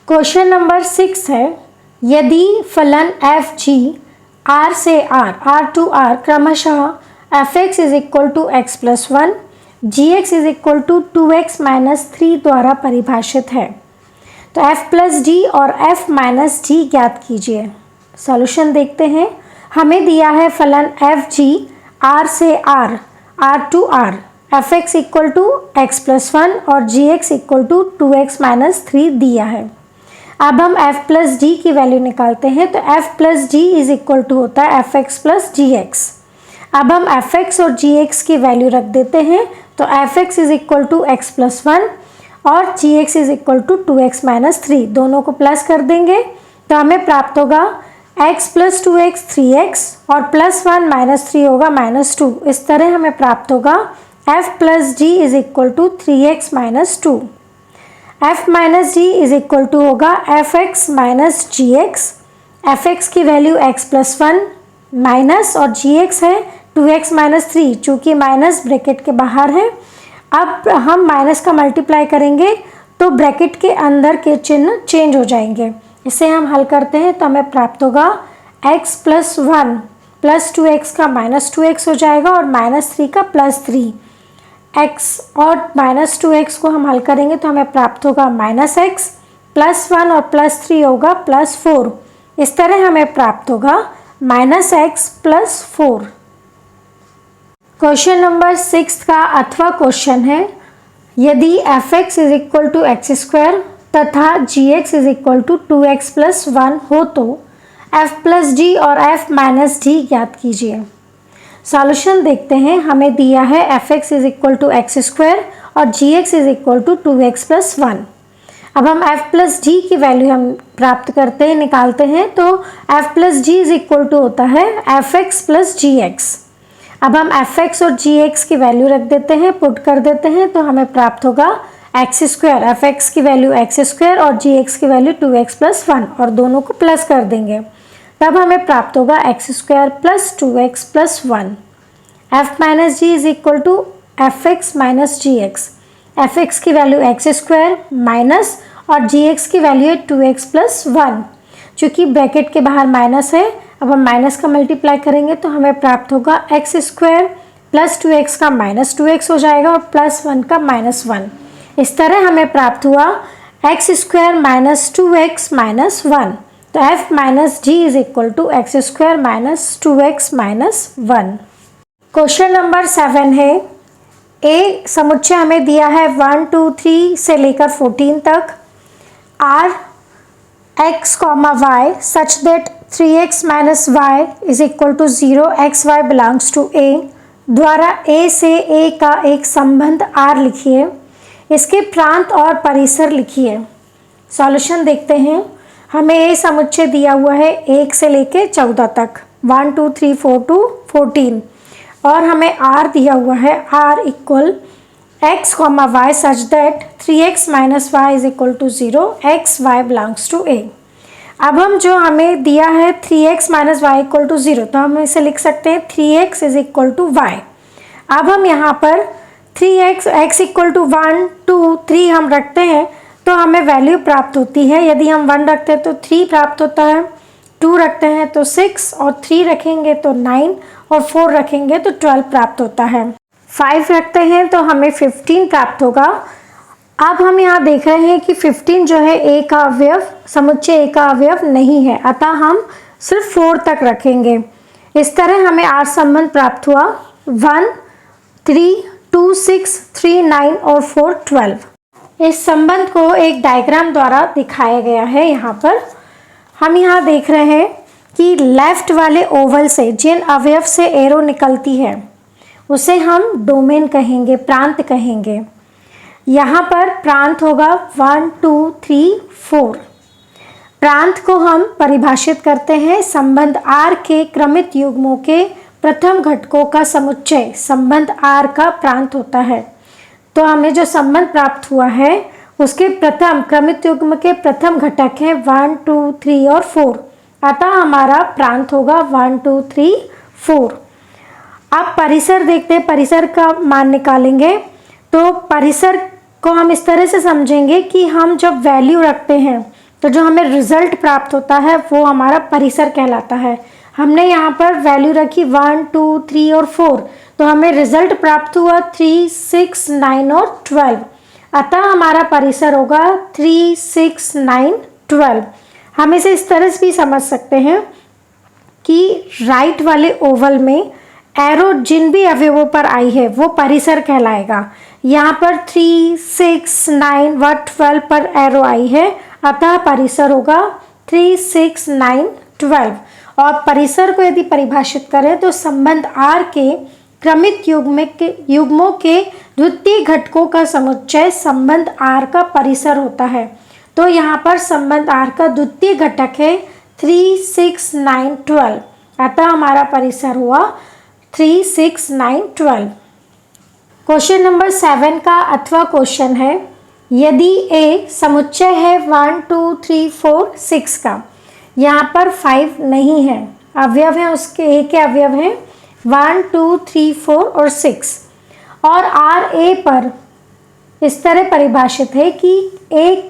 Question number 6 है, यदि फलन एफ जी आर से आर टू आर क्रमशः F X is equal to X plus 1, G X is equal to 2x minus 3 द्वारा परिभाषित है तो एफ प्लस डी और एफ माइनस डी ज्ञात कीजिए। सॉल्यूशन देखते हैं। हमें दिया है फलन एफ जी आर से R to R, F X equal to X plus 1 और जी X equal to 2x minus 3 दिया है। अब हम f प्लस डी की वैल्यू निकालते हैं तो f plus D is equal to होता है F x plus g x. अब हम एफ एक्स और जी एक्स की वैल्यू रख देते हैं तो F X is equal to X plus 1 और जी X is equal to 2x minus 3, दोनों को प्लस कर देंगे तो हमें प्राप्त होगा x प्लस 2x 3x और प्लस 1 माइनस 3 होगा माइनस 2। इस तरह हमें प्राप्त होगा f plus g is equal to 3x minus 2। f minus g is equal to होगा f x minus g x. F x की वैल्यू x प्लस 1 माइनस और जी एक्स है 2x माइनस 3, चूँकि माइनस ब्रैकेट के बाहर है। अब हम माइनस का मल्टीप्लाई करेंगे तो ब्रैकेट के अंदर के चिन्ह चेंज हो जाएंगे। इसे हम हल करते हैं तो हमें प्राप्त होगा x प्लस 1 प्लस 2x का माइनस 2x हो जाएगा और माइनस 3 का प्लस 3। x और माइनस 2x को हम हल करेंगे तो हमें प्राप्त होगा माइनस x प्लस 1 और प्लस 3 होगा प्लस 4। इस तरह हमें प्राप्त होगा minus x plus 4। Question number 6 का अथवा क्वेश्चन है, यदि F X is equal to x square तथा G X is equal to 2x plus 1 हो तो f प्लस डी और f माइनस डी ज्ञात कीजिए। सॉल्यूशन देखते हैं। हमें दिया है F X is equal to x square और जी X is equal to 2x plus 1। अब हम f प्लस डी की वैल्यू हम प्राप्त करते हैं, निकालते हैं तो f plus D is equal to होता है F x plus g x. अब हम एफ एक्स और जी एक्स की वैल्यू रख देते हैं, पुट कर देते हैं तो हमें प्राप्त होगा एक्स स्क्वायर। एफ एक्स की वैल्यू एक्स स्क्वायर और जी एक्स की वैल्यू 2x प्लस 1 और दोनों को प्लस कर देंगे तब हमें प्राप्त होगा x square plus 2x plus 1। F minus g is equal to f x minus g x. F x की वैल्यू एक्स स्क्वायर माइनस और जी एक्स की वैल्यू है 2x प्लस 1। चूँकि ब्रैकेट के बाहर माइनस है, अब हम माइनस का मल्टीप्लाई करेंगे तो हमें प्राप्त होगा एक्स स्क्वायर प्लस 2x का माइनस 2x हो जाएगा और प्लस 1 का माइनस 1। इस तरह हमें प्राप्त हुआ x square minus 2x minus 1। तो f minus g is equal to x square minus 2x minus 1। Question number 7 है, ए समुच्चय हमें दिया है 1 2 3 से लेकर 14 तक। R x comma y such that 3x minus y is equal to 0 xy belongs to a द्वारा a से a का एक संबंध r लिखिए। इसके प्रांत और परिसर लिखिए। सॉल्यूशन देखते हैं। हमें a समुच्चय दिया हुआ है 1 से लेके 14 तक, 1 2 3 4 टू 14, और हमें r दिया हुआ है r equal x comma y such that 3x minus y is equal to 0 xy belongs to a। अब हम जो हमें दिया है 3x minus Y equal to 0, तो हम इसे लिख सकते हैं 3x is equal to Y. अब हम यहाँ पर 3x x इक्वल टू 1 2 3 हम रखते हैं तो हमें वैल्यू प्राप्त होती है। यदि हम 1 रखते हैं तो 3 प्राप्त होता है, 2 रखते हैं तो 6 और 3 रखेंगे तो 9 और 4 रखेंगे तो 12 प्राप्त होता है। 5 रखते हैं तो हमें 15 प्राप्त होगा। अब हम यहाँ देख रहे हैं कि 15 जो है a का अवयव, समुच्चय a का अवयव नहीं है, अतः हम सिर्फ 4 तक रखेंगे। इस तरह हमें आर संबंध प्राप्त हुआ 1 3 2 6 3 9 और 4 12। इस संबंध को एक डायग्राम द्वारा दिखाया गया है। यहाँ पर हम यहाँ देख रहे हैं कि लेफ्ट वाले ओवल से जिन अवयव से एरो निकलती है उसे हम डोमेन कहेंगे, प्रांत कहेंगे। यहाँ पर प्रांत होगा 1 2 3 4। प्रांत को हम परिभाषित करते हैं संबंध R के क्रमित युग्मों के प्रथम घटकों का समुच्चय संबंध R का प्रांत होता है। तो हमें जो संबंध प्राप्त हुआ है उसके प्रथम क्रमित युग्म के प्रथम घटक हैं 1 2 3 और 4, अतः हमारा प्रांत होगा 1 2 3 4। अब परिसर देखते हैं, परिसर का मान निकालेंगे तो परिसर को हम इस तरह से समझेंगे कि हम जब वैल्यू रखते हैं तो जो हमें रिजल्ट प्राप्त होता है वो हमारा परिसर कहलाता है। हमने यहाँ पर वैल्यू रखी 1, 2, 3 और 4, तो हमें रिजल्ट प्राप्त हुआ 3, 6, 9 और 12। अतः हमारा परिसर होगा 3, 6, 9, 12। हम इसे इस तरह से भी समझ सकते हैं कि राइट वाले ओवल में एरो जिन भी अवयवों पर आई है वो परिसर कहलाएगा। यहाँ पर 3, 6, 9 व 12 पर एरो आई है, अतः परिसर होगा 3, 6, 9, 12। और परिसर को यदि परिभाषित करें तो संबंध R के क्रमित युग्मों के द्वितीय घटकों का समुच्चय संबंध R का परिसर होता है। तो यहाँ पर संबंध R का द्वितीय घटक है 3, 6, 9, 12। अतः हमारा परिसर हुआ 3, 6, 9, 12। क्वेश्चन नंबर 7 का अथवा क्वेश्चन है, यदि A समुच्चय है 1, 2, 3, 4, 6 का, यहाँ पर 5 नहीं है, अवयव हैं उसके, A के अवयव हैं 1, 2, 3, 4 और 6, और R A पर इस तरह परिभाषित है कि A,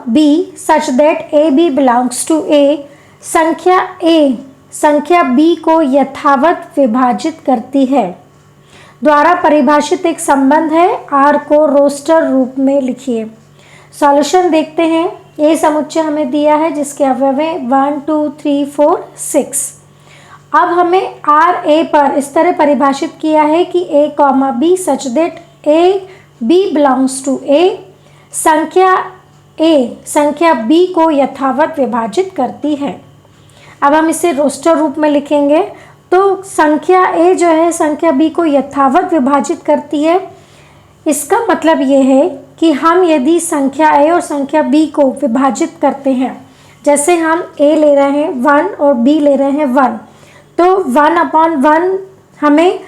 B such that A B belongs to A, संख्या A संख्या B को यथावत विभाजित करती है, द्वारा परिभाषित एक संबंध है। R को रोस्टर रूप में लिखिए। सॉल्यूशन देखते हैं। A समुच्चय हमें दिया है जिसके अवयव हैं 1, 2, 3, 4, 6। अब हमें R A पर इस तरह परिभाषित किया है कि A, B such that A B belongs to A, संख्या A संख्या B को यथावत विभाजित करती है। अब हम इसे रोस्टर रूप में लिखेंगे, तो संख्या A जो है संख्या B को यथावत विभाजित करती है। इसका मतलब ये है कि हम यदि संख्या A और संख्या B को विभाजित करते हैं, जैसे हम A ले रहे हैं 1 और B ले रहे हैं 1, तो 1/1 हमें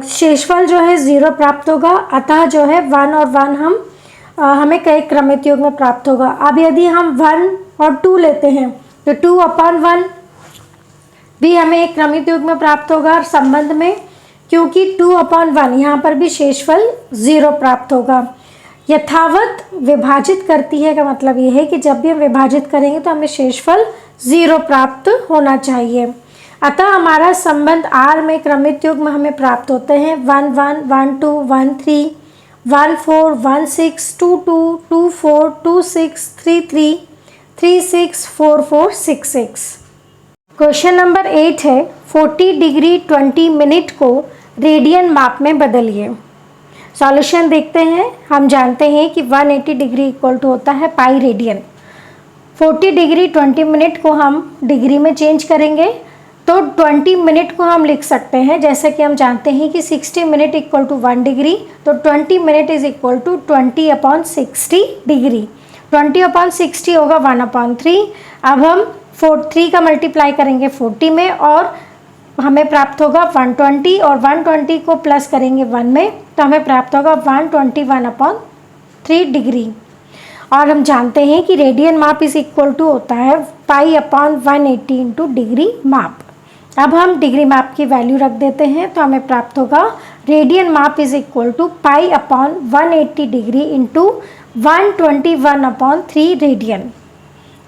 शेषफल जो है 0 प्राप्त होगा, अतः जो है 1 और 1 हमें कई क्रमित योग में प्राप्त होगा। अब यदि हम 1 और 2 लेते हैं तो 2/1 भी हमें एक क्रमित योग में प्राप्त होगा और संबंध में, क्योंकि 2/1 यहाँ पर भी शेषफल 0 प्राप्त होगा। यथावत विभाजित करती है का मतलब ये है कि जब भी हम विभाजित करेंगे तो हमें शेषफल 0 प्राप्त होना चाहिए। अतः हमारा संबंध R में क्रमित योग में हमें प्राप्त होते हैं 1, 1, 1, 2, 1, 3, 1, 4, 1, 6, 2, 2, 2, 4, 2, 6, 3, 3, 3, 6, 4, 4, 6, 6। क्वेश्चन नंबर 8 है, 40 डिग्री 20 मिनट को रेडियन माप में बदलिए। सॉल्यूशन देखते हैं। हम जानते हैं कि 180 डिग्री इक्वल टू होता है पाई रेडियन। 40 डिग्री 20 मिनट को हम डिग्री में चेंज करेंगे तो 20 मिनट को हम लिख सकते हैं, जैसे कि हम जानते हैं कि 60 मिनट इक्वल टू 1 डिग्री, तो 20 minute is equal to 20/60 degree. 20/60 होगा 1/3। अब हम 3 का मल्टीप्लाई करेंगे 40 में और हमें प्राप्त होगा 120, और 120 को प्लस करेंगे 1 में तो हमें प्राप्त होगा 121/3 डिग्री। और हम जानते हैं कि रेडियन माप इज इक्वल टू होता है पाई/180 इंटू डिग्री माप। अब हम डिग्री माप की वैल्यू रख देते हैं तो हमें प्राप्त होगा रेडियन माप इज इक्वल टू पाई/180 डिग्री इंटू 121/3 रेडियन।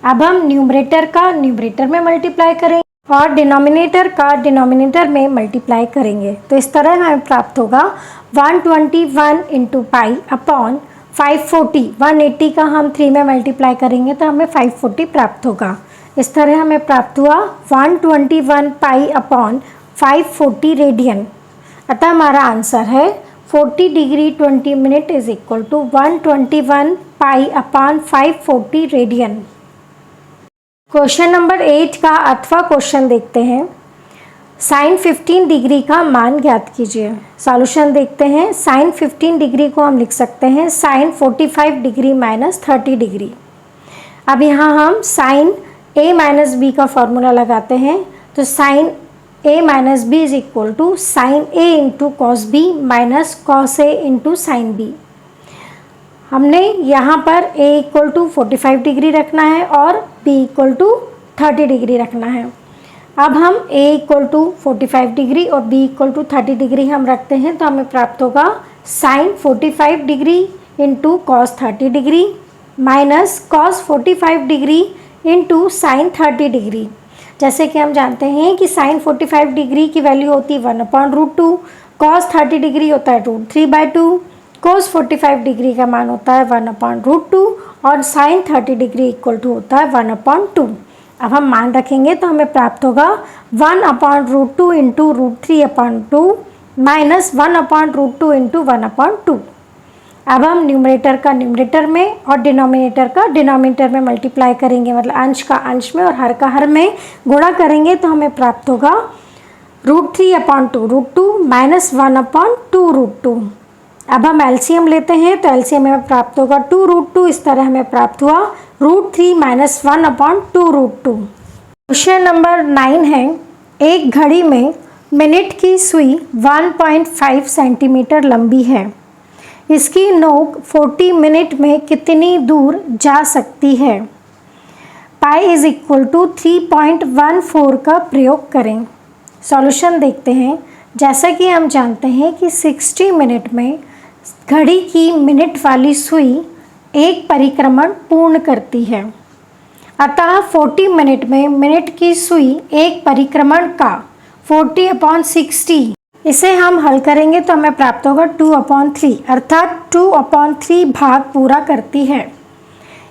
अब हम न्यूमरेटर का न्यूमरेटर में मल्टीप्लाई करेंगे और डिनोमिनेटर का डिनोमिनेटर में मल्टीप्लाई करेंगे, तो इस तरह हमें प्राप्त होगा 121 इंटू पाई/540। 180 का हम 3 में मल्टीप्लाई करेंगे तो हमें 540 प्राप्त होगा। इस तरह हमें प्राप्त हुआ 121 पाई/540 रेडियन। अतः हमारा आंसर है 40 degree 20 minute is equal to 121 पाई/540 रेडियन। क्वेश्चन नंबर 8 का अथवा क्वेश्चन देखते हैं। साइन 15 डिग्री का मान ज्ञात कीजिए। सॉल्यूशन देखते हैं। साइन 15 डिग्री को हम लिख सकते हैं साइन 45 डिग्री माइनस 30 डिग्री। अब यहाँ हम साइन a माइनस बी का फॉर्मूला लगाते हैं, तो sine a minus b is equal to sine a into cos b minus cos a into sine b. हमने यहाँ पर a इक्वल टू 45 डिग्री रखना है और b इक्वल टू 30 डिग्री रखना है। अब हम a इक्वल टू 45 डिग्री और b इक्वल टू 30 डिग्री हम रखते हैं तो हमें प्राप्त होगा sine 45 degree into cos 30 degree minus cos 45 degree into sine 30 degree. जैसे कि हम जानते हैं कि साइन 45 डिग्री की वैल्यू होती है 1/√2, कॉस 30 डिग्री होता है √3/2, कोस 45 डिग्री का मान होता है 1/√2 और साइन 30 डिग्री इक्वल टू होता है 1/2। अब हम मान रखेंगे तो हमें प्राप्त होगा 1/√2 इंटू √3/2 माइनस 1/√2 इंटू 1/2। अब हम न्यूमरेटर का न्यूमरेटर में और डिनोमिनेटर का डिनोमिनेटर में मल्टीप्लाई करेंगे, मतलब अंश का अंश में और हर का हर में गुणा करेंगे तो हमें प्राप्त होगा √3/2 माइनस 1/2 √2। अब हम एलसीएम लेते हैं तो एलसीएम में प्राप्त होगा 2√2। इस तरह हमें प्राप्त हुआ √3 माइनस 1/2 √2। क्वेश्चन नंबर 9 है, एक घड़ी में मिनट की सुई 1.5 सेंटीमीटर लंबी है। इसकी नोक 40 मिनट में कितनी दूर जा सकती है? पाई इज इक्वल टू 3.14 का प्रयोग करें। सॉल्यूशन देखते हैं। जैसा कि हम जानते हैं कि 60 मिनट में घड़ी की मिनट वाली सुई एक परिक्रमण पूर्ण करती है, अतः 40 मिनट में मिनट की सुई एक परिक्रमण का 40/60, इसे हम हल करेंगे तो हमें प्राप्त होगा 2/3, अर्थात 2/3 भाग पूरा करती है।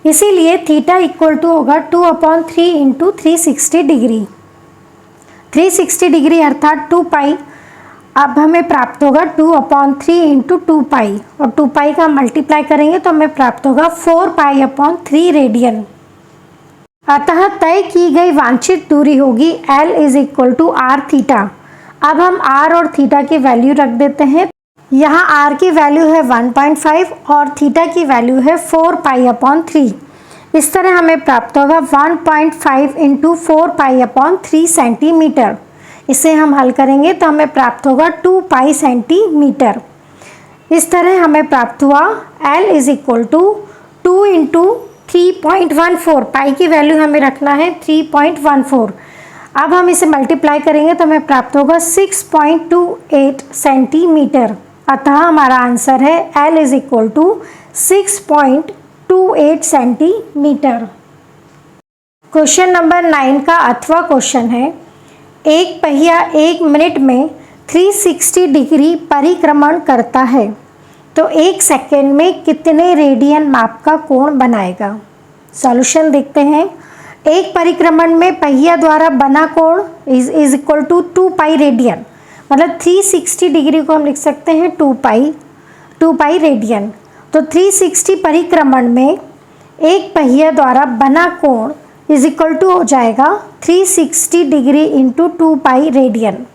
इसीलिए थीटा इक्वल टू होगा 2/3 इंटू 360 डिग्री। 360 डिग्री अर्थात 2 पाई। अब हमें प्राप्त होगा 2/3 इंटू 2 पाई और 2 पाई का मल्टीप्लाई करेंगे तो हमें प्राप्त होगा 4π/3 रेडियन। अतः तय की गई वांछित दूरी होगी L is equal to r theta. अब हम r और थीटा की वैल्यू रख देते हैं। यहाँ r की वैल्यू है 1.5 और थीटा की वैल्यू है 4π/3। इस तरह हमें प्राप्त होगा 1.5 इंटू 4π/3 सेंटीमीटर। इसे हम हल करेंगे तो हमें प्राप्त होगा 2 पाई सेंटीमीटर। इस तरह हमें प्राप्त हुआ L is equal to 2 into 3.14। Pi की वैल्यू हमें रखना है 3.14। अब हम इसे मल्टीप्लाई करेंगे तो हमें प्राप्त होगा 6.28 सेंटीमीटर। अतः हमारा आंसर है L is equal to 6.28 centimetre. Question number 9 का अथवा क्वेश्चन है, एक पहिया 1 मिनट में 360 डिग्री परिक्रमण करता है तो 1 सेकेंड में कितने रेडियन माप का कोण बनाएगा? सॉल्यूशन देखते हैं। एक परिक्रमण में पहिया द्वारा बना कोण is equal to 2 pi radian, मतलब 360 डिग्री को हम लिख सकते हैं 2 पाई रेडियन। तो 360 परिक्रमण में एक पहिया द्वारा बना कोण इज इक्वल टू हो जाएगा 360 डिग्री इंटू 2 पाई रेडियन।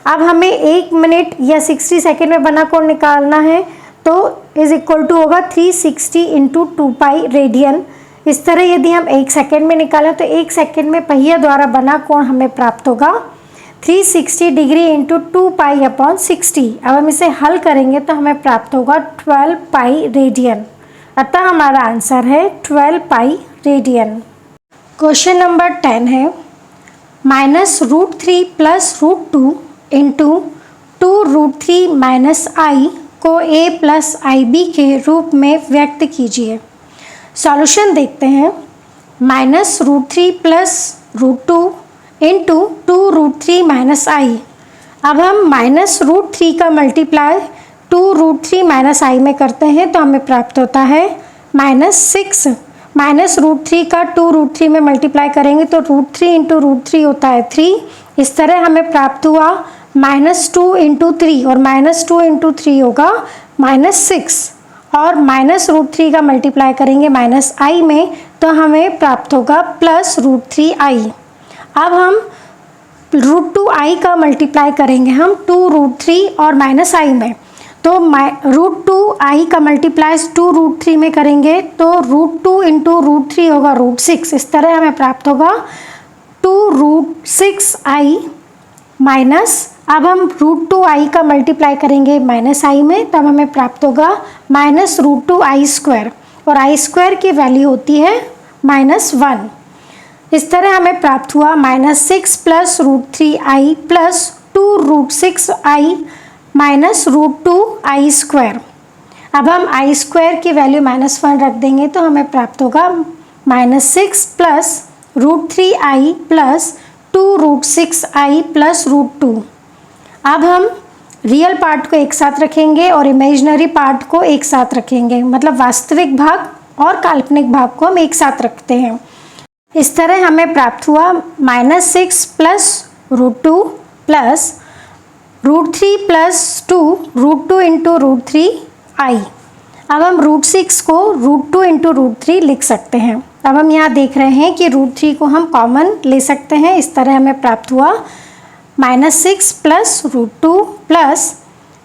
अब हमें 1 मिनट या 60 सेकेंड में बना कोण निकालना है तो इज इक्वल टू होगा 360 इंटू 2 पाई रेडियन। इस तरह यदि हम 1 सेकेंड में निकालें तो 1 सेकेंड में पहिया द्वारा बना कोण हमें प्राप्त होगा 360 डिग्री इंटू 2 पाई/60। अब हम इसे हल करेंगे तो हमें प्राप्त होगा 12 पाई रेडियन। अतः हमारा आंसर है 12 पाई रेडियन। क्वेश्चन नंबर 10 है, -√3 + √2 इंटू 2√3 - i को a + ib के रूप में व्यक्त कीजिए। सॉल्यूशन देखते हैं। -√3 + √2 इंटू 2√3 - i। अब हम -√3 का मल्टीप्लाई 2√3 - i में करते हैं तो हमें प्राप्त होता है -6। -√3 का 2√3 में मल्टीप्लाई करेंगे तो √3 इंटू √3 होता है 3। इस तरह हमें प्राप्त हुआ -2 इंटू 3 और -2 इंटू 3 होगा -6 और -√3 का मल्टीप्लाई करेंगे -i में तो हमें प्राप्त होगा +√3i। अब हम √2i का मल्टीप्लाई करेंगे हम 2√3 और -i में, तो √2i का मल्टीप्लाई 2√3 में करेंगे तो √2 इंटू √3 होगा √6। इस तरह हमें प्राप्त होगा 2√6i माइनस, अब हम √2i का मल्टीप्लाई करेंगे -i में तब हमें प्राप्त होगा -√2i² और i² की वैल्यू होती है -1। इस तरह हमें प्राप्त हुआ -6 + √3i + 2√6i - √2i²। अब हम आई स्क्वायर की वैल्यू -1 रख देंगे तो हमें प्राप्त होगा -6 plus √3i plus 2√6i plus √2। अब हम रियल पार्ट को एक साथ रखेंगे और इमेजिनरी पार्ट को एक साथ रखेंगे, मतलब वास्तविक भाग और काल्पनिक भाग को हम एक साथ रखते हैं। इस तरह हमें प्राप्त हुआ -6 plus √2 plus √3 plus 2 √2 into √3i। अब हम √6 को √2 इंटू √3 लिख सकते हैं। अब हम यहाँ देख रहे हैं कि √3 को हम कॉमन ले सकते हैं। इस तरह हमें प्राप्त हुआ -6 plus √2 plus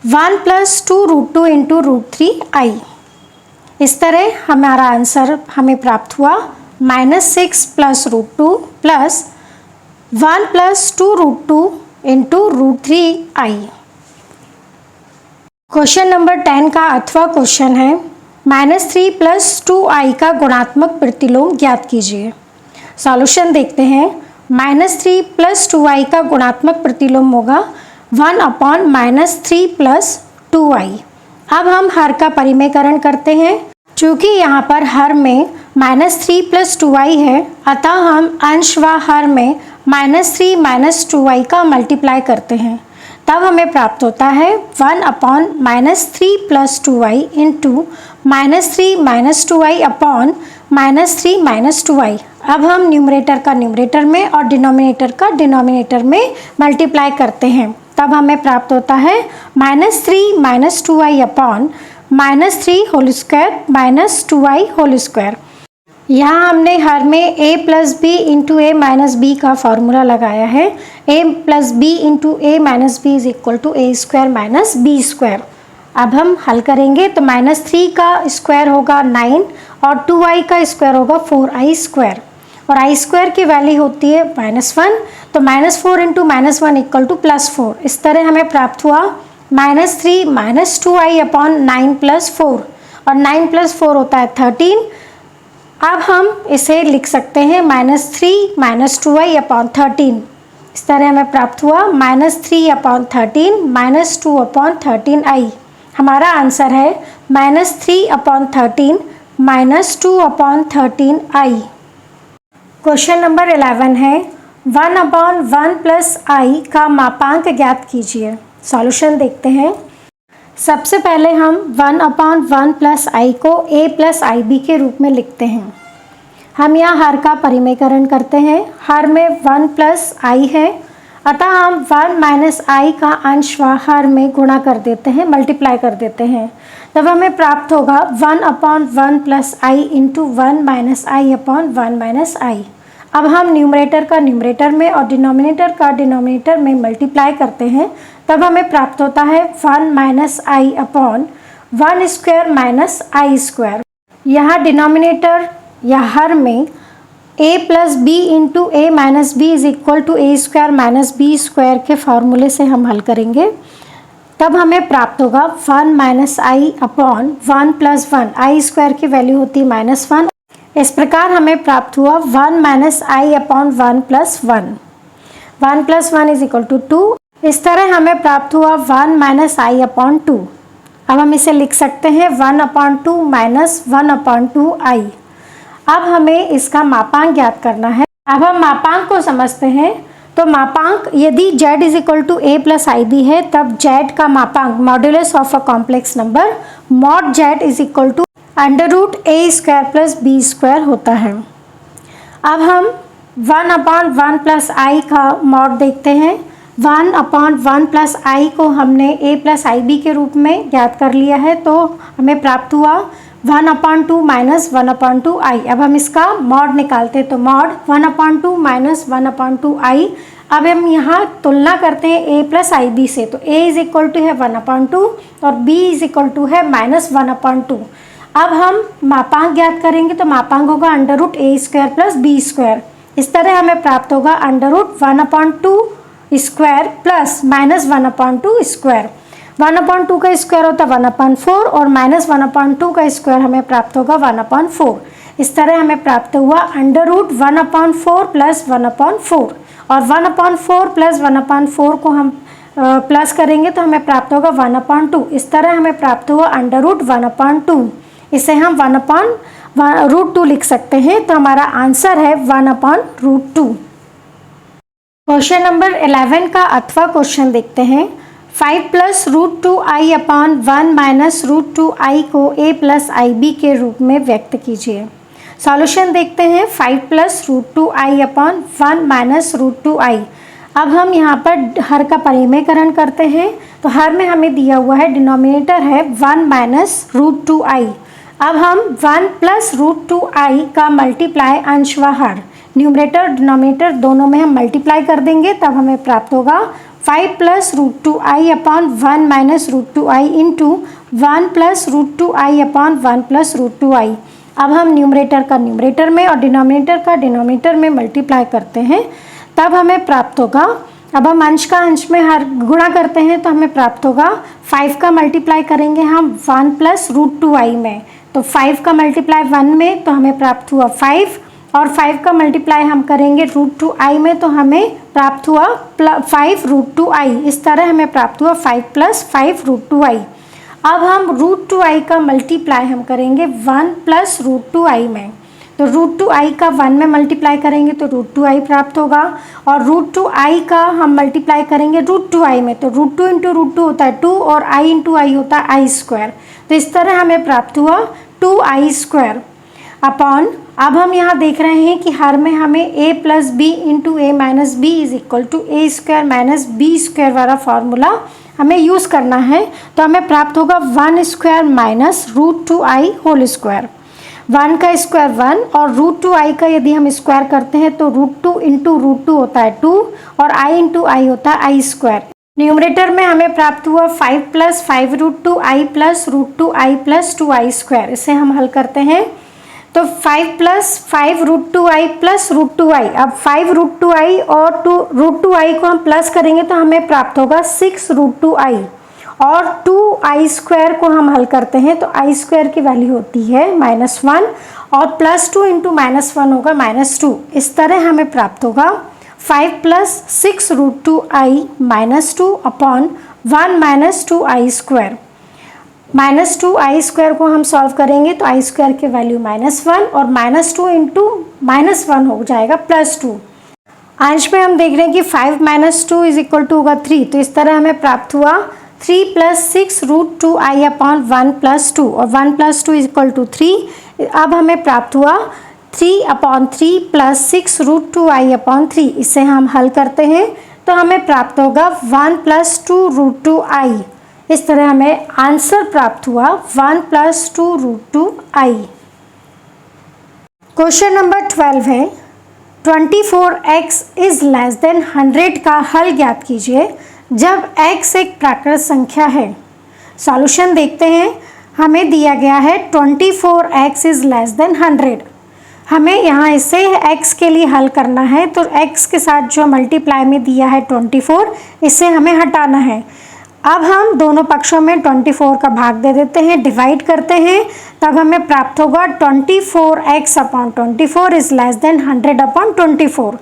1 plus 2 √2 into √3i। इस तरह हमारा आंसर हमें प्राप्त हुआ -6 plus √2 plus 1 plus 2 √2 into √3i। Question number 10 का अथवा क्वेश्चन है -3 प्लस 2i का गुणात्मक प्रतिलोम ज्ञात कीजिए। सॉल्यूशन देखते हैं। -3 प्लस 2i का गुणात्मक प्रतिलोम होगा 1/-3 प्लस 2i। अब हम हर का परिमेयकरण करते हैं। चूँकि यहाँ पर हर में -3 प्लस 2i है, अतः हम अंश व हर में -3 माइनस 2i का मल्टीप्लाई करते हैं, तब हमें प्राप्त होता है 1/-3 plus 2i into -3 minus 2i upon -3 minus 2i। अब हम न्यूमरेटर का न्यूमरेटर में और डिनोमिनेटर का डिनोमिनेटर में मल्टीप्लाई करते हैं, तब हमें प्राप्त होता है -3 minus 2i upon -3 whole square minus 2i whole square. यहाँ हमने हर में a plus b into a minus b का फॉर्मूला लगाया है। a plus b into a minus b is equal to a square minus b square. अब हम हल करेंगे तो -3 का स्क्वायर होगा 9 और 2i का स्क्वायर होगा 4i स्क्वायर, और i स्क्वायर की वैल्यू होती है -1, तो -4 इंटू -1 इक्वल टू +4। इस तरह हमें प्राप्त हुआ -3 माइनस 2i अपॉन 9 प्लस 4, और 9 प्लस 4 होता है 13। अब हम इसे लिख सकते हैं -3 माइनस 2i अपॉन 13। इस तरह हमें प्राप्त हुआ -3 अपॉन 13 माइनस 2 अपॉन 13i। हमारा आंसर है -3 upon 13 minus 2 upon 13i। Question number 11 है 1/1 प्लस i का मापांक ज्ञात कीजिए। सॉल्यूशन देखते हैं। सबसे पहले हम 1/1 प्लस i को a प्लस ib के रूप में लिखते हैं। हम यहाँ हर का परिमेयकरण करते हैं। हर में 1 प्लस i है, अतः हम 1 माइनस i का अंश व हर में गुणा कर देते हैं, मल्टीप्लाई कर देते हैं, तब हमें प्राप्त होगा 1/1 plus i into 1 minus i upon 1 minus i। अब हम न्यूमरेटर का न्यूमरेटर में और डिनोमिनेटर का डिनोमिनेटर में मल्टीप्लाई करते हैं, तब हमें प्राप्त होता है 1 minus i upon 1 square minus i square. यहाँ डिनोमिनेटर या हर में a plus b into a minus b is equal to a square minus b square के फार्मूले से हम हल करेंगे, तब हमें प्राप्त होगा 1 minus i upon 1 plus 1। i square की वैल्यू होती है -1। इस प्रकार हमें प्राप्त हुआ 1 minus i upon 1 plus 1। 1 plus 1 is equal to 2। इस तरह हमें प्राप्त हुआ 1 माइनस i अपॉन 2। अब हम इसे लिख सकते हैं 1/2 माइनस 1/2i। अब हमें इसका मापांक ज्ञात करना है। अब हम मापांक को समझते हैं। तो मापांक यदि z is equal to a plus ib है, तब z का मापांक modulus of a complex number mod z is equal to √a square plus b square होता है। अब हम 1/1 प्लस i का मॉड देखते हैं। 1/1 प्लस i को हमने a प्लस ib के रूप में ज्ञात कर लिया है, तो हमें प्राप्त हुआ 1/2 माइनस 1/2i। अब हम इसका मॉड निकालते हैं, तो मॉड 1/2 माइनस 1/2i। अब हम यहाँ तुलना करते हैं a प्लस ib से, तो a इज इक्वल टू है 1/2 और b इज इक्वल टू है -1/2। अब हम मापांक ज्ञात करेंगे, तो मापांक होगा √a square plus b square. इस तरह हमें प्राप्त होगा √1/2 स्क्वायर प्लस -1/2 स्क्वायर। 1/2 का स्क्वायर होता है 1/4 और -1/2 का स्क्वायर हमें प्राप्त होगा 1/4। इस तरह हमें प्राप्त हुआ √1/4 प्लस 1/4, और 1/4 प्लस 1/4 को हम प्लस करेंगे तो हमें प्राप्त होगा 1/2। इस तरह हमें प्राप्त हुआ √1/2। इसे हम 1/√2 लिख सकते हैं। तो हमारा आंसर है 1/√2। क्वेश्चन नंबर 11 का अथवा क्वेश्चन देखते हैं। 5 + √2i/1 - √2i को a + ib के रूप में व्यक्त कीजिए। सॉल्यूशन देखते हैं। 5 + √2i/1 - √2i। अब हम यहाँ पर हर का परिमेयकरण करते हैं। तो हर में हमें दिया हुआ है, डिनोमिनेटर है 1 - √2i। अब हम 1 + √2i का मल्टीप्लाई अंश व हर, न्यूमरेटर डिनोमिनेटर दोनों में हम मल्टीप्लाई कर देंगे, तब हमें प्राप्त होगा 5 + √2i/1 - √2i into 1 + √2i/1 + √2i। अब हम न्यूमरेटर का न्यूमरेटर में और डिनोमिनेटर का डिनोमिनेटर में मल्टीप्लाई करते हैं, तब हमें प्राप्त होगा। अब हम अंश का अंश में हर गुणा करते हैं तो हमें प्राप्त होगा 5 का मल्टीप्लाई करेंगे हम 1 + √2i में, तो 5 का मल्टीप्लाई 1 में तो हमें प्राप्त हुआ 5, और 5 का मल्टीप्लाई हम करेंगे √2i में तो हमें प्राप्त हुआ 5 √2i। इस तरह हमें प्राप्त हुआ 5 + 5 √2i। अब हम √2i का मल्टीप्लाई हम करेंगे 1 + √2i में, तो √2i का 1 में मल्टीप्लाई करेंगे तो √2i प्राप्त होगा, और √2i का हम मल्टीप्लाई करेंगे √2i में, तो √2 × √2 होता है 2 और i × i होता है i²। तो इस तरह हमें प्राप्त हुआ 2i² अपॉन। अब हम यहाँ देख रहे हैं कि हर में हमें a + b × a - b = a² - b² वाला फॉर्मूला हमें यूज़ करना है। तो हमें प्राप्त होगा 1² - √2i होल स्क्वायर। 1 का स्क्वायर 1 और √2i का यदि हम स्क्वायर करते हैं तो √2 × √2 होता है 2 और i × i होता है i²। न्यूमरेटर में हमें प्राप्त हुआ 5 + 5 √2i + √2i + 2i²। इसे हम हल करते हैं तो 5 + 5 √2i + √2i। अब 5 √2i और √2i को हम प्लस करेंगे तो हमें प्राप्त होगा 6 √2i, और 2i² को हम हल करते हैं तो i² की वैल्यू होती है -1 और +2 × -1 होगा -2। इस तरह हमें प्राप्त होगा 5 + 6 √2i -2 अपॉन 1 - 2i²। -2i² को हम सॉल्व करेंगे तो i² की वैल्यू -1 और -2 × -1 हो जाएगा +2। अंश में हम देख रहे हैं कि 5 - 2 = होगा 3, तो इस तरह हमें प्राप्त हुआ 3 + 6 √2i/1 + 2 और 1 + 2 = 3। अब हमें प्राप्त हुआ 3/3 + 6 √2i/3। इसे हम हल करते हैं तो हमें प्राप्त होगा 1 + 2 √2i। इस तरह हमें आंसर प्राप्त हुआ 1 + 2 √2i। क्वेश्चन नंबर 12 है 24x = 100 का हल ज्ञात कीजिए जब x एक प्राकृत संख्या है। सॉल्यूशन देखते हैं। हमें दिया गया है 24x = 100। हमें यहाँ इसे x के लिए हल करना है, तो x के साथ जो मल्टीप्लाई में दिया है 24, इसे हमें हटाना है। अब हम दोनों पक्षों में 24 का भाग दे देते हैं, डिवाइड करते हैं, तब हमें प्राप्त होगा 24x/24 = 100/24।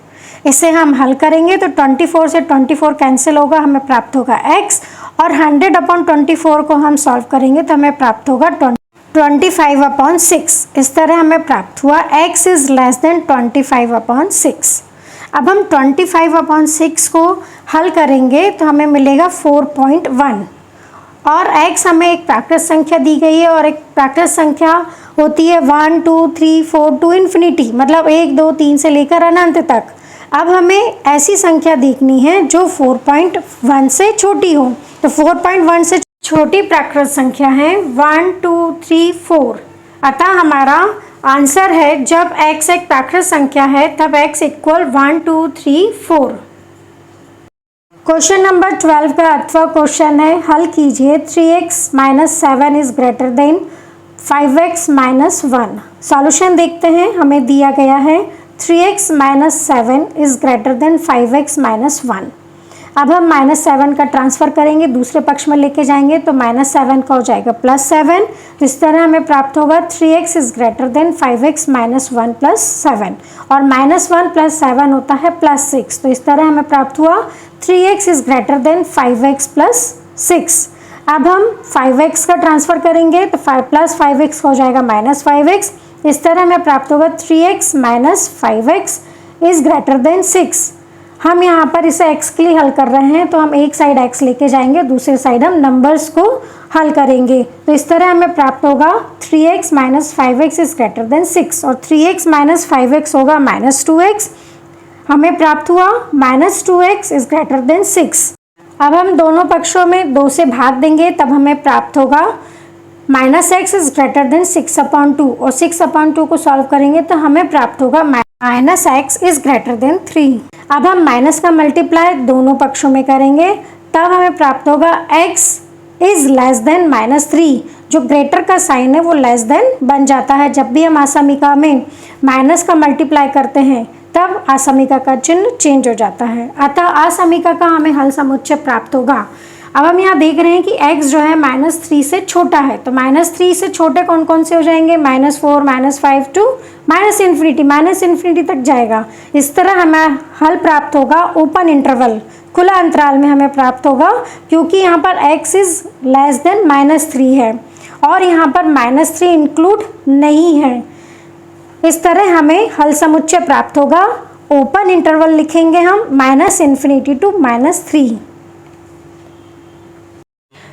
इसे हम हल करेंगे तो 24 से 24 कैंसिल होगा, हमें प्राप्त होगा x, और 100/24 को हम सॉल्व करेंगे तो हमें प्राप्त होगा 25/6। इस तरह हमें प्राप्त हुआ x = 25/6। अब हम 25/6 को हल करेंगे तो हमें मिलेगा 4.1, और x हमें एक प्राकृत संख्या दी गई है, और एक प्राकृत संख्या होती है 1 2 3 4 टू इन्फिनिटी, मतलब 1 2 3 से लेकर अनंत तक। अब हमें ऐसी संख्या देखनी है जो 4.1 से छोटी हो, तो 4.1 से छोटी प्राकृत संख्या है 1 2 3 4। अतः हमारा आंसर है जब x एक प्राकृत संख्या है तब x = 1 2 3 4। क्वेश्चन नंबर 12 का अथवा क्वेश्चन है हल कीजिए 3x - 7 = 5x - 1। सॉल्यूशन देखते हैं। हमें दिया गया है 3x - 7 = 5x - 1। अब हम -7 का ट्रांसफ़र करेंगे, दूसरे पक्ष में लेके जाएंगे तो -7 का हो जाएगा +7। तो इस तरह हमें प्राप्त होगा 3x is greater then 5x -1 + 7 और -1 + 7 होता है +6। तो इस तरह हमें प्राप्त हुआ 3x is greater then 5x + 6। अब हम 5x का ट्रांसफ़र करेंगे तो 5 + 5x हो जाएगा -5x। इस तरह हमें प्राप्त होगा 3x - 5x is greater then 6। हम यहाँ पर इसे x के लिए हल कर रहे हैं, तो हम एक साइड x लेके जाएंगे, दूसरी साइड हम नंबर्स को हल करेंगे। तो इस तरह हमें प्राप्त होगा 3x - 5x is greater then 6 और 3x - 5x होगा -2x। हमें प्राप्त हुआ -2x इज़ ग्रेटर देन 6। अब हम दोनों पक्षों में 2 से भाग देंगे, तब हमें प्राप्त होगा -x इज़ ग्रेटर देन 6/2 और 6/2 को सॉल्व करेंगे तो हमें प्राप्त होगा -x इज़ ग्रेटर देन 3। अब हम माइनस का मल्टीप्लाई दोनों पक्षों में करेंगे, तब हमें प्राप्त होगा x इज़ लेस देन -3। जो ग्रेटर का साइन है वो लेस देन बन जाता है। जब भी हम असमीका में माइनस का मल्टीप्लाई करते हैं तब असमीका का चिन्ह चेंज हो जाता है। अतः असमीका का हमें हल समुच्चय प्राप्त होगा। अब हम यहाँ देख रहे हैं कि x जो है -3 से छोटा है, तो -3 से छोटे कौन कौन से हो जाएंगे, -4 -5 टू −∞ तक जाएगा। इस तरह हमें हल प्राप्त होगा ओपन इंटरवल, खुला अंतराल में हमें प्राप्त होगा, क्योंकि यहाँ पर x इज़ लेस देन -3 है और यहाँ पर -3 इंक्लूड नहीं है। इस तरह हमें हल समुच्चय प्राप्त होगा। ओपन इंटरवल लिखेंगे हम -∞ टू -3।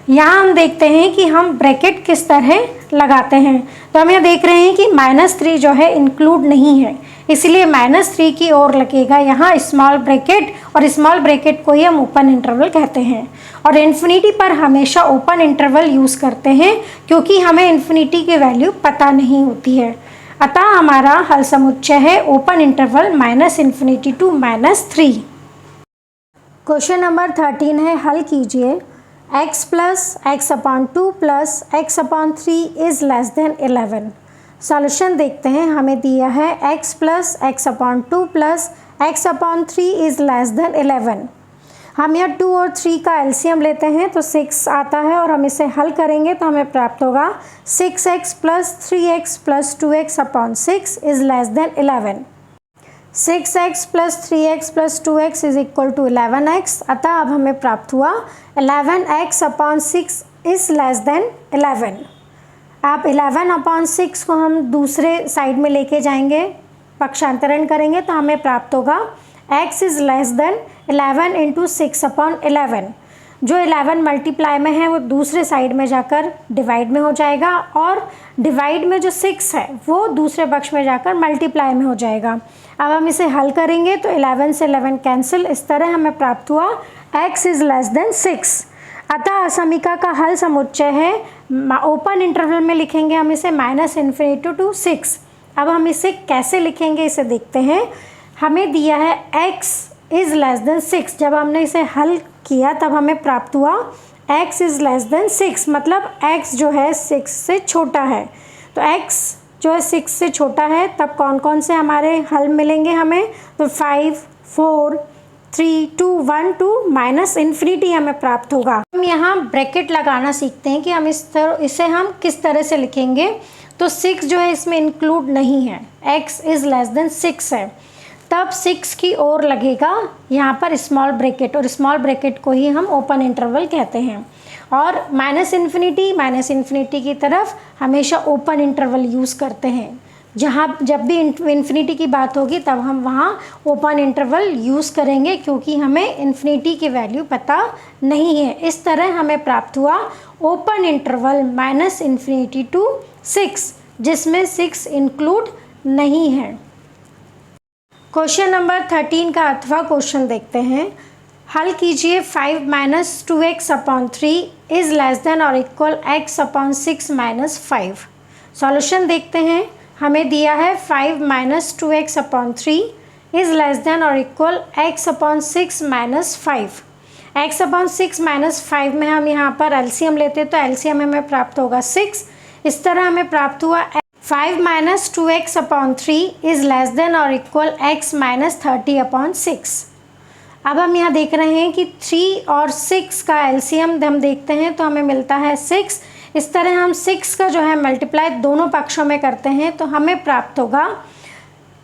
यहाँ हम देखते हैं कि हम ब्रैकेट किस तरह लगाते हैं। तो हम यहाँ देख रहे हैं कि -3 जो है इंक्लूड नहीं है, इसलिए -3 की ओर लगेगा यहाँ स्मॉल ब्रैकेट, और स्मॉल ब्रैकेट को ही हम ओपन इंटरवल कहते हैं। और इन्फिनिटी पर हमेशा ओपन इंटरवल यूज़ करते हैं, क्योंकि हमें इन्फिनिटी की वैल्यू पता नहीं होती है। अतः हमारा हल समुच्चय है open interval -∞ to -3। Question number 13 है, हल कीजिए x + x/2 + x/3 is less than 11। Solution देखते हैं। हमें दिया है x + x/2 + x/3 is less than 11। हम यहाँ 2 और 3 का एलसीएम लेते हैं तो 6 आता है, और हम इसे हल करेंगे तो हमें प्राप्त होगा 6x + 3x + 2x/6 is less than 11। 6x + 3x + 2x is equal to 11x। अतः अब हमें प्राप्त हुआ 11x/6 इज़ लेस देन 11। अब 11/6 को हम दूसरे साइड में लेके जाएंगे, पक्षांतरण करेंगे तो हमें प्राप्त होगा x इज़ लेस देन 11 × 6/11। जो 11 मल्टीप्लाई में है वो दूसरे साइड में जाकर डिवाइड में हो जाएगा, और डिवाइड में जो 6 है वो दूसरे पक्ष में जाकर मल्टीप्लाई में हो जाएगा। अब हम इसे हल करेंगे तो 11 से 11 कैंसिल। इस तरह हमें प्राप्त हुआ x इज़ लेस देन 6। अतः असमीका का हल समुच्चय है, ओपन इंटरवल में लिखेंगे हम इसे -∞ टू 6। अब हम इसे कैसे लिखेंगे इसे देखते हैं। हमें दिया है x इज़ लेस देन 6। जब हमने इसे हल किया तब हमें प्राप्त हुआ x इज़ लेस देन 6, मतलब x जो है 6 से छोटा है। तो x जो है 6 से छोटा है, तब कौन कौन से हमारे हल मिलेंगे हमें, तो 5 4 3 2 1 2 -∞ हमें प्राप्त होगा। हम यहाँ ब्रैकेट लगाना सीखते हैं कि हम इसे हम किस तरह से लिखेंगे। तो 6 जो है इसमें इंक्लूड नहीं है, x इज़ लेस देन 6 है, तब 6 की ओर लगेगा यहाँ पर स्मॉल ब्रैकेट, और स्मॉल ब्रैकेट को ही हम ओपन इंटरवल कहते हैं। और -∞ की तरफ हमेशा ओपन इंटरवल यूज़ करते हैं। जब भी इन्फिनिटी की बात होगी तब हम वहाँ ओपन इंटरवल यूज़ करेंगे, क्योंकि हमें इन्फिनिटी की वैल्यू पता नहीं है। इस तरह हमें प्राप्त हुआ ओपन इंटरवल -∞ टू 6, जिसमें 6 इंक्लूड नहीं है। क्वेश्चन नंबर 13 का अथवा क्वेश्चन देखते हैं। हल कीजिए 5 - 2x/3 इज़ लेस देन और इक्वल x/6 - 5। सॉल्यूशन देखते हैं। हमें दिया है 5 - 2x/3 इज़ लेस देन और इक्वल x/6 - 5। x/6 - 5 में हम यहाँ पर एलसीएम लेते हैं तो एलसीएम हमें प्राप्त होगा 6। इस तरह हमें प्राप्त हुआ 5 - 2x/3 इज़ लेस देन और इक्वल x - 30/6। अब हम यहाँ देख रहे हैं कि 3 और 6 का एलसीएम हम देखते हैं तो हमें मिलता है 6। इस तरह हम 6 का जो है मल्टीप्लाई दोनों पक्षों में करते हैं तो हमें प्राप्त होगा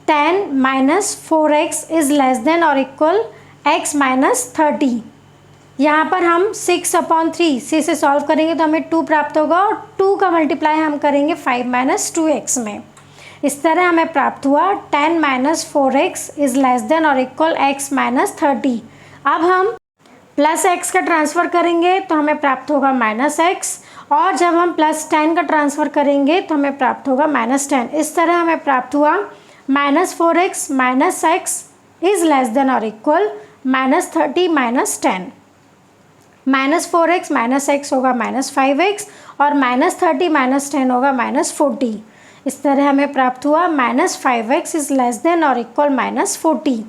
10 minus 4x is less than और इक्वल x माइनस 30। यहाँ पर हम 6/3 से सॉल्व करेंगे तो हमें 2 प्राप्त होगा और 2 का मल्टीप्लाई हम करेंगे 5 माइनस 2x में। इस तरह हमें प्राप्त हुआ 10 minus 4x is less than और इक्वल x माइनस 30। अब हम प्लस x का ट्रांसफ़र करेंगे तो हमें प्राप्त होगा माइनस x, और जब हम प्लस 10 का ट्रांसफ़र करेंगे तो हमें प्राप्त होगा माइनस 10। इस तरह हमें प्राप्त हुआ minus 4x minus x is less than और equal minus 30 minus 10। Minus 4x minus x होगा माइनस 5x और माइनस 30 माइनस 10 होगा माइनस 40। इस तरह हमें प्राप्त हुआ minus 5x is less than और इक्वल माइनस 40।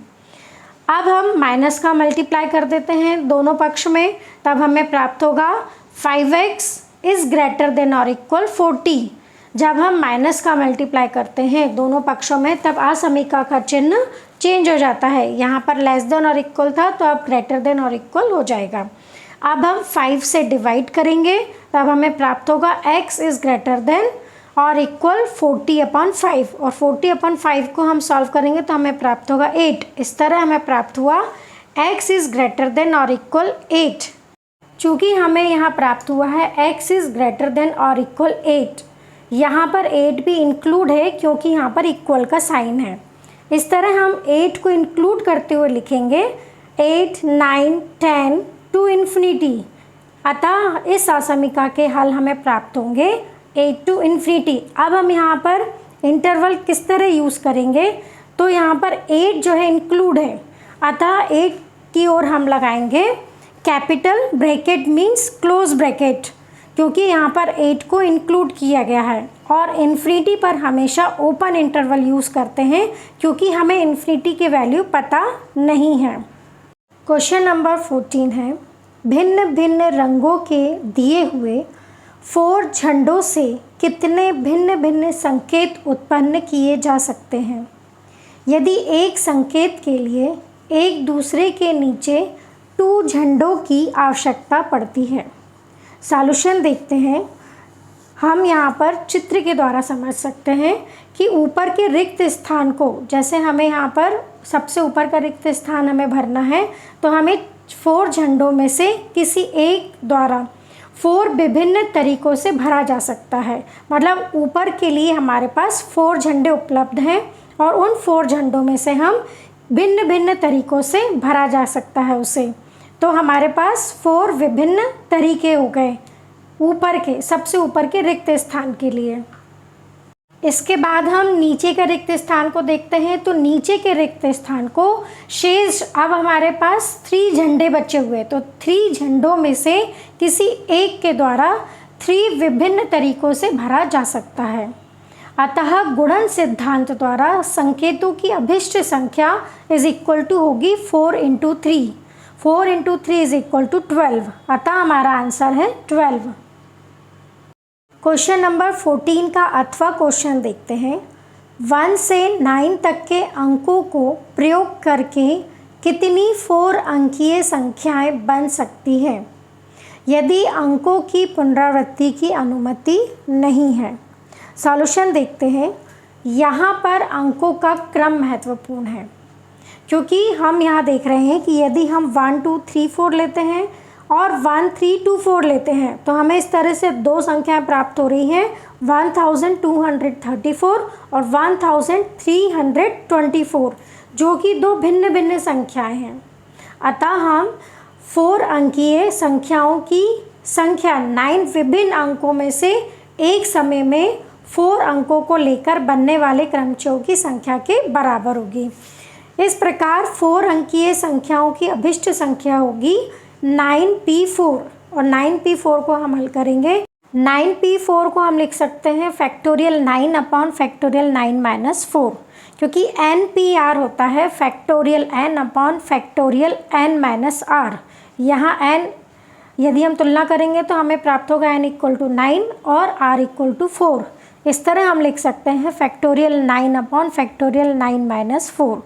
अब हम माइनस का मल्टीप्लाई कर देते हैं दोनों पक्ष में, तब हमें प्राप्त होगा 5x इज़ ग्रेटर देन और इक्वल 40। जब हम माइनस का मल्टीप्लाई करते हैं दोनों पक्षों में तब असमीका का चिन्ह चेंज हो जाता है। यहाँ पर लेस देन और इक्वल था तो अब ग्रेटर देन और इक्वल हो जाएगा। अब हम 5 से डिवाइड करेंगे तब हमें प्राप्त होगा x इज़ ग्रेटर देन और इक्वल 40/5, और 40/5 को हम सॉल्व करेंगे तो हमें प्राप्त होगा 8। इस तरह हमें प्राप्त हुआ x इज़ ग्रेटर देन और इक्वल 8। चूँकि हमें यहाँ प्राप्त हुआ है x इज़ ग्रेटर देन और इक्वल 8, यहाँ पर 8 भी इंक्लूड है क्योंकि यहाँ पर इक्वल का साइन है। इस तरह हम 8 को इंक्लूड करते हुए लिखेंगे 8, 9, 10 टू इन्फिनिटी। अतः इस असमीका के हल हमें प्राप्त होंगे 8 टू इन्फिनिटी। अब हम यहाँ पर इंटरवल किस तरह यूज़ करेंगे, तो यहाँ पर 8 जो है इंक्लूड है, अतः 8 की ओर हम लगाएंगे capital bracket means close bracket, क्योंकि यहाँ पर 8 को इंक्लूड किया गया है। और इन्फिनिटी पर हमेशा ओपन इंटरवल यूज़ करते हैं क्योंकि हमें इन्फिनिटी की वैल्यू पता नहीं है। क्वेश्चन नंबर 14 है, भिन्न भिन्न रंगों के दिए हुए 4 झंडों से कितने भिन्न भिन्न संकेत उत्पन्न किए जा सकते हैं यदि एक संकेत के लिए एक दूसरे के नीचे 2 झंडों की आवश्यकता पड़ती है। सॉल्यूशन देखते हैं। हम यहाँ पर चित्र के द्वारा समझ सकते हैं कि ऊपर के रिक्त स्थान को, जैसे हमें यहाँ पर सबसे ऊपर का रिक्त स्थान हमें भरना है तो हमें 4 झंडों में से किसी एक द्वारा 4 विभिन्न तरीकों से भरा जा सकता है। मतलब ऊपर के लिए हमारे पास 4 झंडे उपलब्ध हैं और उन 4 झंडों में से हम भिन्न भिन्न तरीकों से भरा जा सकता है उसे। तो हमारे पास 4 विभिन्न तरीके हो गए ऊपर के, सबसे ऊपर के रिक्त स्थान के लिए। इसके बाद हम नीचे के रिक्त स्थान को देखते हैं। तो नीचे के रिक्त स्थान को शेष, अब हमारे पास 3 झंडे बचे हुए, तो 3 झंडों में से किसी एक के द्वारा 3 विभिन्न तरीकों से भरा जा सकता है। अतः गुणन सिद्धांत द्वारा संकेतों की अभिष्ट संख्या इज इक्वल टू होगी 4 × 3। 4 × 3 इज इक्वल टू 12। अतः हमारा आंसर है 12। क्वेश्चन नंबर 14 का अथवा क्वेश्चन देखते हैं। 1 से 9 तक के अंकों को प्रयोग करके कितनी 4 अंकीय संख्याएं बन सकती हैं यदि अंकों की पुनरावृत्ति की अनुमति नहीं है। सॉल्यूशन देखते हैं। यहाँ पर अंकों का क्रम महत्वपूर्ण है क्योंकि हम यहाँ देख रहे हैं कि यदि हम 1 2 3 4 लेते हैं और 1 3 2 4 लेते हैं तो हमें इस तरह से 2 संख्याएं प्राप्त हो रही हैं, 1234 और 1324, जो कि 2 भिन्न भिन्न संख्याएं हैं। अतः हम 4 अंकीय संख्याओं की संख्या 9 विभिन्न अंकों में से एक समय में 4 अंकों को लेकर बनने वाले क्रमचयों की संख्या के बराबर होगी। इस प्रकार 4 अंकीय संख्याओं की अभिष्ट संख्या होगी 9p4, और 9p4 को हम हल करेंगे। 9p4 को हम लिख सकते हैं फैक्टोरियल 9/(9) क्योंकि npr होता है फैक्टोरियल n/(n)(r). यहाँ n यदि हम तुलना करेंगे तो हमें प्राप्त होगा n = 9 और r = 4। इस तरह हम लिख सकते हैं फैक्टोरियल 9/(9) - 4।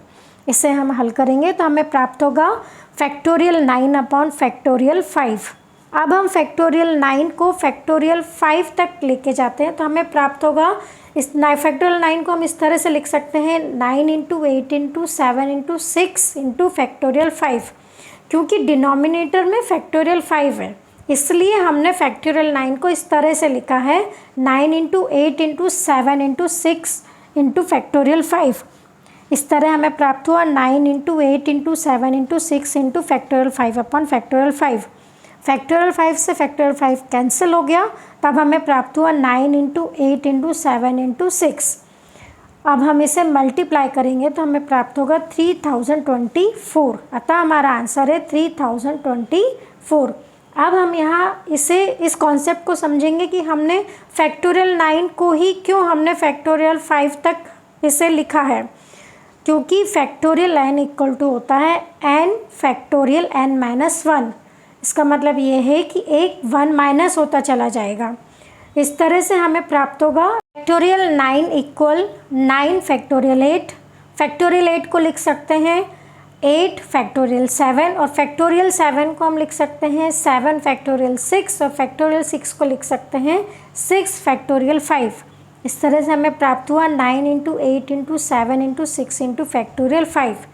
इसे हम हल करेंगे तो हमें प्राप्त होगा फैक्टोरियल 9 अपॉन फैक्टोरियल 5। अब हम फैक्टोरियल 9 को फैक्टोरियल 5 तक लेके जाते हैं तो हमें प्राप्त होगा इस फैक्टोरियल 9 को हम इस तरह से लिख सकते हैं 9 into 8 into 7 into 6 into factorial 5। क्योंकि डिनोमिनेटर में फैक्टोरियल 5 है इसलिए हमने फैक्टोरियल 9 को इस तरह से लिखा है 9 into 8 into 7 into 6 into factorial 5। इस तरह हमें प्राप्त हुआ 9 into 8 into 7 into 6 into factorial 5 upon factorial 5। Factorial 5 से फैक्टोरियल 5 कैंसिल हो गया, तब हमें प्राप्त हुआ 9 इंटू 8 इंटू 7 इंटू 6। अब हम इसे मल्टीप्लाई करेंगे तो हमें प्राप्त होगा 3024। अतः हमारा आंसर है 3024। अब हम यहाँ इस कॉन्सेप्ट को समझेंगे कि हमने फैक्टोरियल 9 को ही क्यों हमने फैक्टोरियल 5 तक इसे लिखा है। क्योंकि फैक्टोरियल n इक्वल टू होता है n फैक्टोरियल n माइनस 1। इसका मतलब ये है कि एक 1 माइनस होता चला जाएगा। इस तरह से हमें प्राप्त होगा फैक्टोरियल 9 इक्वल 9 फैक्टोरियल 8। फैक्टोरियल 8 को लिख सकते हैं 8 फैक्टोरियल 7 और फैक्टोरियल 7 को हम लिख सकते हैं 7 फैक्टोरियल 6 और फैक्टोरियल 6 को लिख सकते हैं 6 फैक्टोरियल 5। इस तरह से हमें प्राप्त हुआ 9 into 8 into 7 into 6 into factorial 5।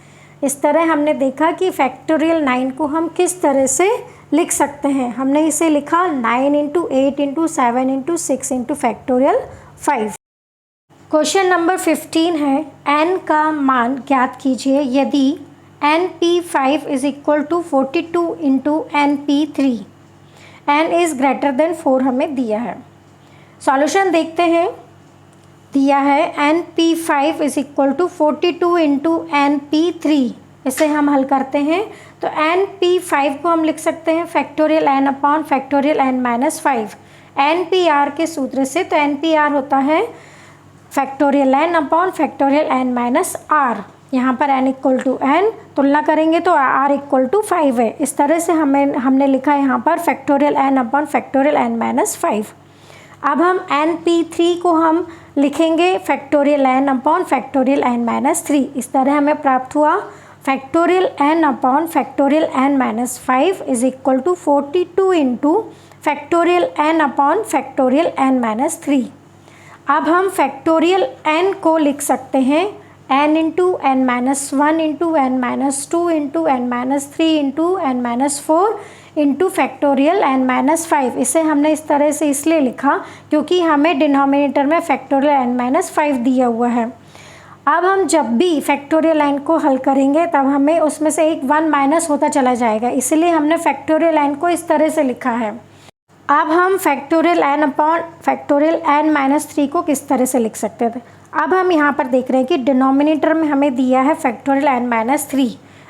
इस तरह हमने देखा कि फैक्टोरियल 9 को हम किस तरह से लिख सकते हैं। हमने इसे लिखा 9 into 8 into 7 into 6 into factorial 5। Question number 15 है n का मान ज्ञात कीजिए यदि np5 is equal to 42 into np3। n is greater than 4 हमें दिया है। सॉल्यूशन देखते हैं। दिया है np5 is equal to 42 into np3। इसे हम हल करते हैं तो np5 को हम लिख सकते हैं factorial n upon factorial n minus 5 npr के सूत्र से। तो npr होता है factorial n upon factorial n minus r। यहाँ पर n इक्वल टू n तुलना करेंगे तो r इक्वल टू 5 है। इस तरह से हमने लिखा यहाँ पर factorial n upon factorial n minus 5। अब हम np3 को हम लिखेंगे factorial n upon factorial n minus 3। इस तरह हमें प्राप्त हुआ factorial n upon factorial n minus 5 is equal to 42 into factorial n upon factorial n minus 3। अब हम फैक्टोरियल n को लिख सकते हैं n into n minus 1 into n minus 2 into n minus 3 into n minus 4 into factorial n minus 5। इसे हमने इस तरह से इसलिए लिखा क्योंकि हमें डिनोमिनेटर में फैक्टोरियल n माइनस 5 दिया हुआ है। अब हम जब भी फैक्टोरियल n को हल करेंगे तब हमें उसमें से एक 1 माइनस होता चला जाएगा, इसलिए हमने फैक्टोरियल n को इस तरह से लिखा है। अब हम factorial n upon factorial n minus 3 को किस तरह से लिख सकते थे। अब हम यहाँ पर देख रहे हैं कि डिनोमिनेटर में हमें दिया है फैक्टोरियल n माइनस 3।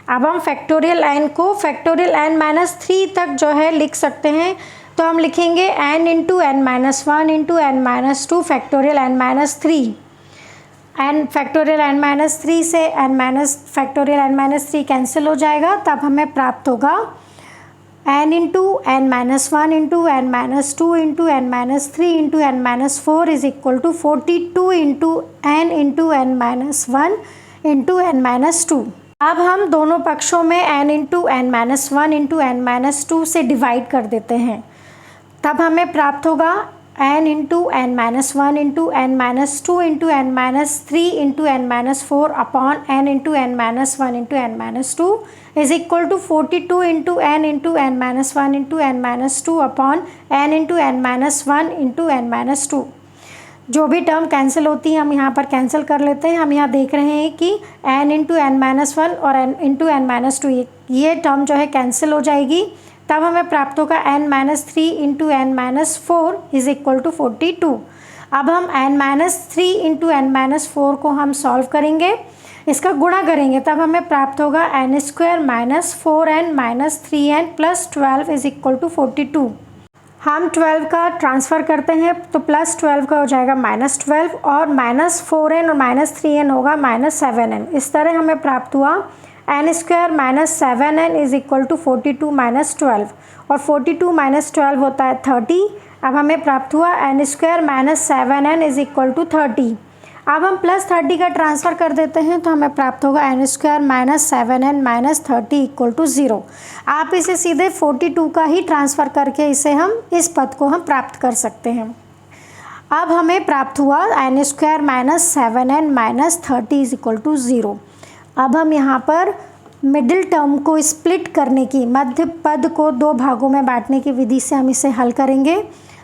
अब हम फैक्टोरियल n को फैक्टोरियल n माइनस 3 तक जो है लिख सकते हैं। तो हम लिखेंगे n into n minus 1 into n minus 2 factorial n minus 3। n factorial n minus 3 से n minus factorial n minus 3 cancel हो जाएगा, तब हमें प्राप्त होगा n into n minus 1 into n minus 2 into n minus 3 into n minus 4 is equal to 42 into n minus 1 into n minus 2। अब हम दोनों पक्षों में n into n minus 1 into n minus 2 से डिवाइड कर देते हैं, तब हमें प्राप्त होगा n into n minus 1 into n minus 2 into n minus 3 into n minus 4 upon n into n minus 1 into n minus 2 is equal to 42 into n minus 1 into n minus 2 upon n into n minus 1 into n minus 2। जो भी term cancel होती है हम यहाँ पर cancel कर लेते हैं। हम यहाँ देख रहे हैं कि n इंटू n माइनस 1 और n इंटू n माइनस 2 ये टर्म जो है कैंसिल हो जाएगी, तब हमें प्राप्त होगा n minus 3 into n minus 4 is equal to 42। अब हम n minus 3 into n minus 4 को हम सॉल्व करेंगे, इसका गुणा करेंगे, तब हमें प्राप्त होगा n square minus 4n minus 3n plus 12 is equal to 42। हम 12 का ट्रांसफ़र करते हैं तो प्लस 12 का हो जाएगा माइनस 12 और माइनस 4n और माइनस 3n होगा माइनस 7n। इस तरह हमें प्राप्त हुआ n square minus 7n is equal to 42 minus 12 और 42 माइनस 12 होता है 30। अब हमें प्राप्त हुआ n square minus 7n is equal to 30। अब हम प्लस 30 का ट्रांसफ़र कर देते हैं तो हमें प्राप्त होगा n square minus 7n minus 30 equal to 0। आप इसे सीधे 42 का ही ट्रांसफ़र करके इसे हम इस पद को हम प्राप्त कर सकते हैं। अब हमें प्राप्त हुआ n square minus 7n minus 30 is equal to 0। अब हम यहाँ पर मिडिल टर्म को स्प्लिट करने की, मध्य पद को दो भागों में बांटने की विधि से हम इसे हल करेंगे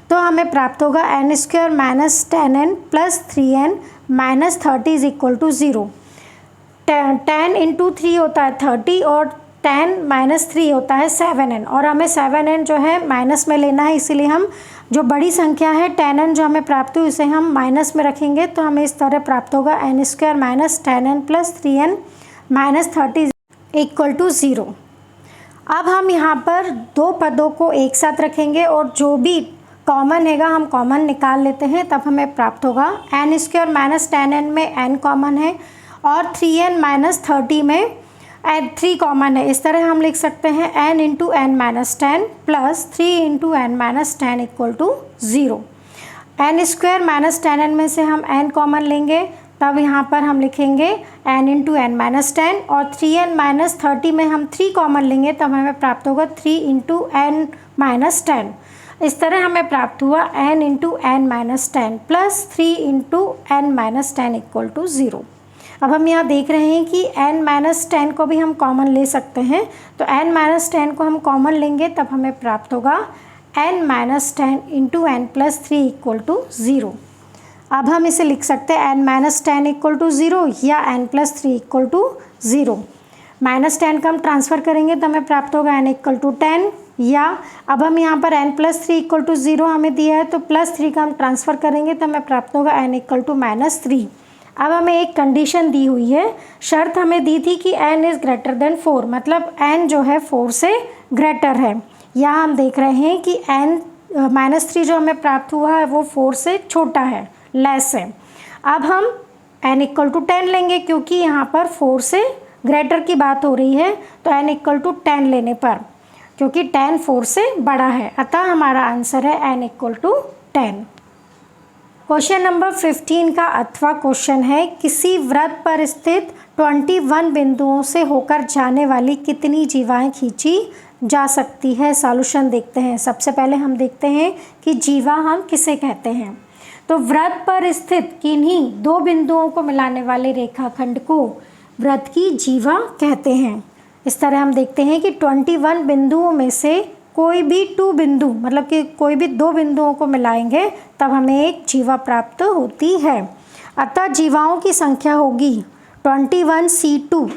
तो हमें प्राप्त होगा n square minus 10n plus 3n minus 30 is equal to 0। 10 into 3 होता है 30 और 10 माइनस 3 होता है 7n, और हमें 7n जो है माइनस में लेना है, इसीलिए हम जो बड़ी संख्या है 10n जो हमें प्राप्त हुई उसे हम माइनस में रखेंगे तो हमें इस तरह प्राप्त होगा n square minus 10n plus 3n minus 30 equal to 0। अब हम यहाँ पर दो पदों को एक साथ रखेंगे और जो भी कॉमन हैगा हम कॉमन निकाल लेते हैं, तब हमें प्राप्त होगा n स्क्वायर माइनस 10n में n कॉमन है और 3n माइनस 30 में 3 कॉमन है। इस तरह हम लिख सकते हैं n into n minus 10 plus 3 into n minus 10 equal to 0। n square minus 10n में से हम n कॉमन लेंगे, तब यहाँ पर हम लिखेंगे n इंटू n माइनस 10 और 3n माइनस 30 में हम 3 कॉमन लेंगे, तब हमें प्राप्त होगा 3 इंटू n माइनस 10। इस तरह हमें प्राप्त हुआ n into n minus 10 plus 3 into n minus 10 equal to 0। अब हम यहाँ देख रहे हैं कि n माइनस 10 को भी हम कॉमन ले सकते हैं, तो n माइनस 10 को हम कॉमन लेंगे तब हमें प्राप्त होगा n minus 10 into n plus 3 equal to 0। अब हम इसे लिख सकते हैं n माइनस 10 इक्वल टू 0 या n plus 3 equal to 0। Minus 10 का हम ट्रांसफ़र करेंगे तो हमें प्राप्त होगा n इक्वल टू 10, या अब हम यहाँ पर n प्लस 3 इक्वल टू 0 हमें दिया है तो प्लस 3 का हम ट्रांसफ़र करेंगे तो हमें प्राप्त होगा n इक्वल टू माइनस 3। अब हमें एक कंडीशन दी हुई है, शर्त हमें दी थी कि n इज़ ग्रेटर देन 4, मतलब n जो है 4 से ग्रेटर है। यहाँ हम देख रहे हैं कि n माइनस 3 जो हमें प्राप्त हुआ है वो 4 से छोटा है, लेस है। अब हम n इक्वल टू 10 लेंगे क्योंकि यहाँ पर 4 से ग्रेटर की बात हो रही है, तो n इक्वल टू 10 लेने पर, क्योंकि 10 4 से बड़ा है, अतः हमारा आंसर है n equal to 10। Question number 15 का अथवा क्वेश्चन है, किसी वृत्त पर स्थित 21 बिंदुओं से होकर जाने वाली कितनी जीवाएं खींची जा सकती है। सॉल्यूशन देखते हैं। सबसे पहले हम देखते हैं कि जीवा हम किसे कहते हैं। तो वृत्त पर स्थित किन्हीं दो बिंदुओं को मिलाने वाले रेखाखंड को वृत्त की जीवा कहते हैं। इस तरह हम देखते हैं कि 21 बिंदुओं में से कोई भी 2 बिंदु, मतलब कि कोई भी 2 बिंदुओं को मिलाएंगे तब हमें एक जीवा प्राप्त होती है। अतः जीवाओं की संख्या होगी 21C2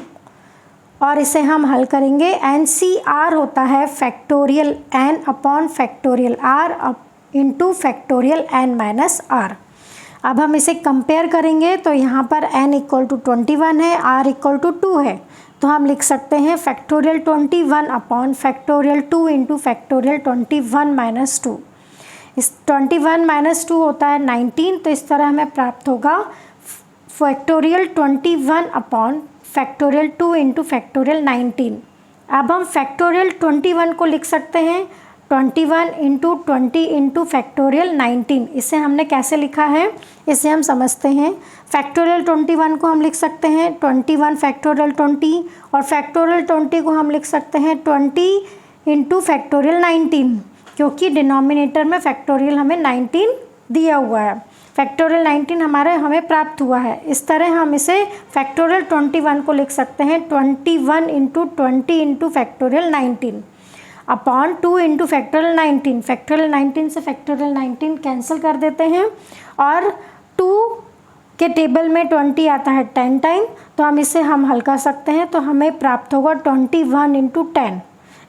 और इसे हम हल करेंगे। NCR होता है factorial n upon factorial r into factorial n minus r। अब हम इसे कंपेयर करेंगे तो यहाँ पर n इक्वल टू 21 है, r इक्वल टू 2 है, तो हम लिख सकते हैं factorial 21 upon factorial 2 into factorial 21 minus 2। इस 21 माइनस 2 होता है 19, तो इस तरह हमें प्राप्त होगा factorial 21 upon factorial 2 into factorial 19। अब हम फैक्टोरियल 21 को लिख सकते हैं 21 इंटू 20 इंटू फैक्टोरियल 19। इसे हमने कैसे लिखा है इसे हम समझते हैं। फैक्टोरियल 21 को हम लिख सकते हैं 21 फैक्टोरियल 20 और फैक्टोरियल 20 को हम लिख सकते हैं 20 इंटू फैक्टोरियल 19, क्योंकि डिनोमिनेटर में फैक्टोरियल हमें 19 दिया हुआ है। फैक्टोरियल 19 हमें प्राप्त हुआ है। इस तरह हम इसे फैक्टोरियल 21 को लिख सकते हैं 21 into 20 into factorial 19 upon 2 into factorial 19। Factorial 19 से फैक्टोरियल 19 कैंसिल कर देते हैं और 2 के टेबल में 20 आता है 10 टाइम, तो हम इसे हल कर सकते हैं। तो हमें प्राप्त होगा 21 इंटू 10।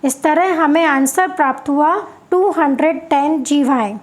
इस तरह हमें आंसर प्राप्त हुआ 210 जीवाएँ।